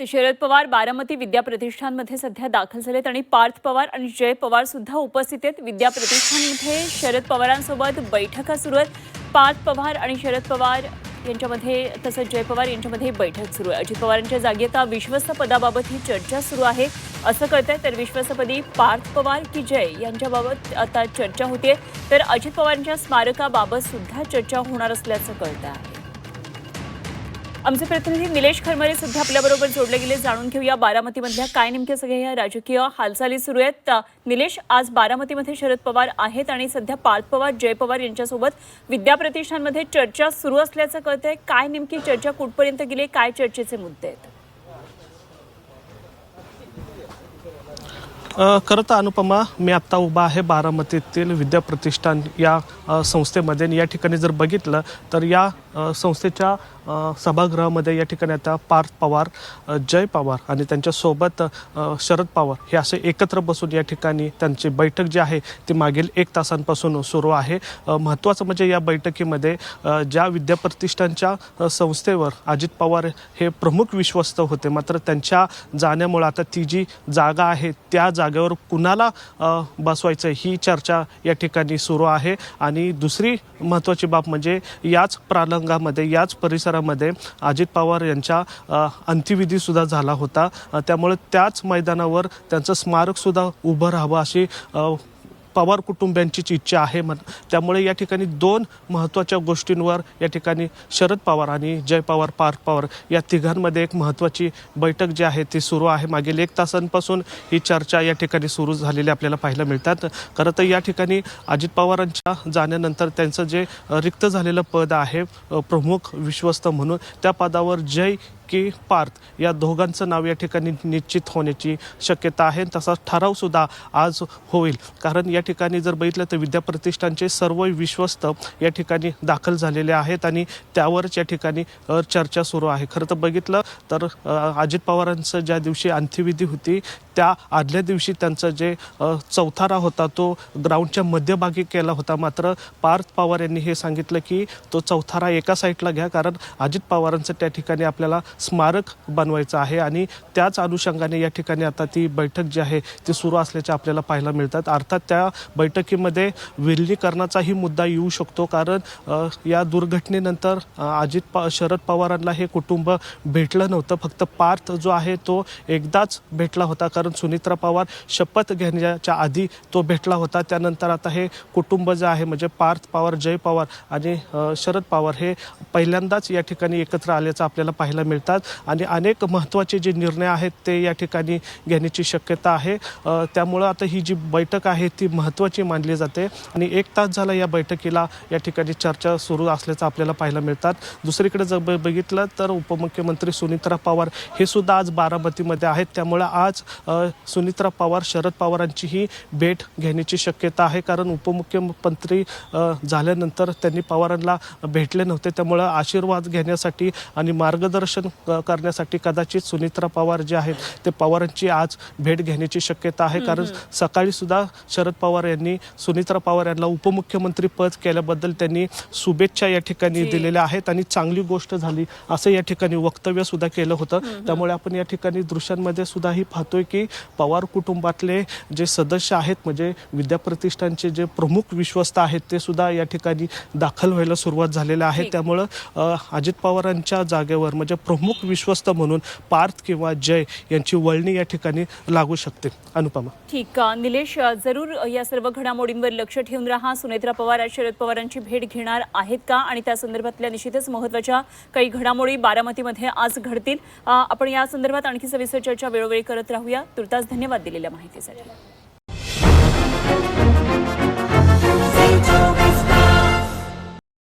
ते शरद पवार बारामती विद्या प्रतिष्ठानमध्ये सध्या दाखल झालेत आणि पार्थ पवार आणि जय पवार सुद्धा उपस्थित आहेत। विद्या प्रतिष्ठानमध्ये शरद पवारांसोबत बैठका सुरू आहेत। पार्थ पवार आणि शरद पवार यांच्यामध्ये तसंच जय पवार यांच्यामध्ये बैठक सुरू आहे। अजित पवारांच्या जागी आता विश्वस्त पदाबाबत ही चर्चा सुरू आहे असं कळतंय। तर विश्वस्तपदी पार्थ पवार की जय यांच्याबाबत आता चर्चा होते, तर अजित पवारांच्या स्मारकाबाबत सुद्धा चर्चा होणार असल्याचं कळतं आहे। आमचे प्रतिनिधी निलेश खरमरे सध्या आपल्याबरोबर जोडले गेले, जाणून घेऊया बारामतीमधल्या काय नेमके सगळे या राजकीय हालचाली सुरू आहेत। निलेश, आज बारामतीमध्ये शरद पवार आहेत आणि सध्या पार्थ पवार जय पवार यांच्यासोबत विद्या प्रतिष्ठानमध्ये चर्चा सुरू असल्याचं कळतंय। काय नेमकी चर्चा कुठपर्यंत गेली, काय चर्चेचे मुद्दे आहेत? खरं तर अनुपमा, मी आत्ता उभा आहे बारामतीतील विद्या प्रतिष्ठान या संस्थेमध्ये। या ठिकाणी जर बघितलं तर या संस्थेच्या सभागृहामध्ये या ठिकाणी आता पार्थ पवार, जय पवार आणि त्यांच्यासोबत शरद पवार हे असे एकत्र बसून या ठिकाणी त्यांची बैठक जी आहे ती मागील 1 तासांपासून सुरू आहे। महत्त्वाचं म्हणजे या बैठकीमध्ये ज्या विद्या प्रतिष्ठानच्या संस्थेवर अजित पवार हे प्रमुख विश्वस्त होते, मात्र त्यांच्या जाण्यामुळे आता ती जी जागा आहे त्या जागेवर कुणाला बसवायचं ही चर्चा या ठिकाणी सुरू आहे। आणि दुसरी महत्त्वाची बाब म्हणजे याच प्रांगणामध्ये, याच परिसरामध्ये अजित पवार यांचा अंत्यविधी सुद्धा झाला होता, त्यामुळे त्याच मैदानावर त्यांचं स्मारक सुद्धा उभं राहावं अशी पवार कुटुंबियांचीच इच्छा आहे। त्यामुळे या ठिकाणी 2 महत्त्वाच्या गोष्टींवर या ठिकाणी शरद पवार आणि जय पवार, पार्थ पवार या तिघांमध्ये एक महत्त्वाची बैठक जी आहे ती सुरू आहे। मागील 1 तासांपासून ही चर्चा या ठिकाणी सुरू झालेली आपल्याला पाहायला मिळतात। खरं तर या ठिकाणी अजित पवारांच्या जाण्यानंतर त्यांचं जे रिक्त झालेलं पद आहे प्रमुख विश्वस्त म्हणून, त्या पदावर जय की पार्थ या दोघांचं नाव या ठिकाणी निश्चित होण्याची शक्यता आहे। तसा ठरावसुद्धा आज होईल, कारण या ठिकाणी जर बघितलं तर विद्या प्रतिष्ठानचे सर्व विश्वस्त या ठिकाणी दाखल झालेले आहेत आणि त्यावरच या ठिकाणी चर्चा सुरू आहे। खरं तर बघितलं तर अजित पवारांचं ज्या दिवशी अंत्यविधी होती त्या आदल्या दिवशी त्यांचं जे चौथारा होता तो ग्राउंडच्या मध्यभागी केला होता, मात्र पार्थ पवार यांनी हे सांगितलं की तो चौथारा एका साईडला घ्या, कारण अजित पवारांचं त्या ठिकाणी आपल्याला स्मारक बनवायचं आहे आणि त्याच अनुषंगाने या ठिकाणी आता ती बैठक जी आहे ती सुरू असल्याचे आपल्याला पाहायला मिळतात। अर्थात त्या बैठकीमध्ये विलिनीकरणाचाही मुद्दा येऊ शकतो, कारण या दुर्घटनेनंतर शरद पवारांना हे कुटुंब भेटलं नव्हतं, फक्त पार्थ जो आहे तो एकदाच भेटला होता, कारण सुनित्रा पवार शपथ घेण्याच्या आधी तो भेटला होता। त्यानंतर आता हे कुटुंब जे आहे म्हणजे पार्थ पवार, जय पवार आणि शरद पवार हे पहिल्यांदाच या ठिकाणी एकत्र आल्याचं आपल्याला पाहायला मिळतात आणि अनेक महत्त्वाचे जे निर्णय आहेत ते या ठिकाणी घेण्याची शक्यता आहे। त्यामुळं आता ही जी बैठक आहे ती महत्त्वाची मानली जाते आणि 1 तास झाला या बैठकीला या ठिकाणी चर्चा सुरू असल्याचं आपल्याला पाहायला मिळतात। दुसरीकडे जर बघितलं तर उपमुख्यमंत्री सुनित्रा पवार हे सुद्धा आज बारामतीमध्ये आहेत, त्यामुळे आज सुनित्रा पवार शरद पवारांचीही भेट घेण्याची शक्यता आहे, कारण उपमुख्यमंत्री झाल्यानंतर त्यांनी पवारांना भेटले नव्हते, त्यामुळं आशीर्वाद घेण्यासाठी आणि मार्गदर्शन करण्यासाठी कदाचित सुनित्रा पवार जे आहेत ते पवारांची आज भेट घेण्याची शक्यता आहे। कारण सकाळी सुद्धा शरद पवार यांनी सुनित्रा पवार यांना उपमुख्यमंत्री पद केल्याबद्दल त्यांनी शुभेच्छा या ठिकाणी दिलेल्या आहेत आणि चांगली गोष्ट झाली असं या ठिकाणी वक्तव्य सुद्धा केलं होतं। त्यामुळे आपण या ठिकाणी दृश्यांमध्ये सुद्धा ही पाहतोय की पवार कुटुंबातले जे सदस्य आहेत म्हणजे विद्या प्रतिष्ठानचे जे प्रमुख विश्वस्त आहेत ते सुद्धा या ठिकाणी दाखल व्हायला सुरुवात झालेली आहे। त्यामुळं अजित पवारांच्या जागेवर म्हणजे प्रमुख विश्वस्त म्हणून पार्थ किंवा जय यांची वळणी या ठिकाणी लागू शकते। अनुपमा, ठीक, निलेश, जरूर या सर्व घडामोडींवर लक्ष ठेवून राहा। सुनेत्रा पवार शरद पवारांची भेट घेणार आहेत का आणि त्या संदर्भातल्या निश्चितच महत्त्वाच्या काही घडामोडी बारामतीमध्ये आज घडतील। आपण या संदर्भात आणखी सविस्तर चर्चा वेळोवेळी करत राहूया। तुर्तास धन्यवाद दिलेल्या माहितीसाठी।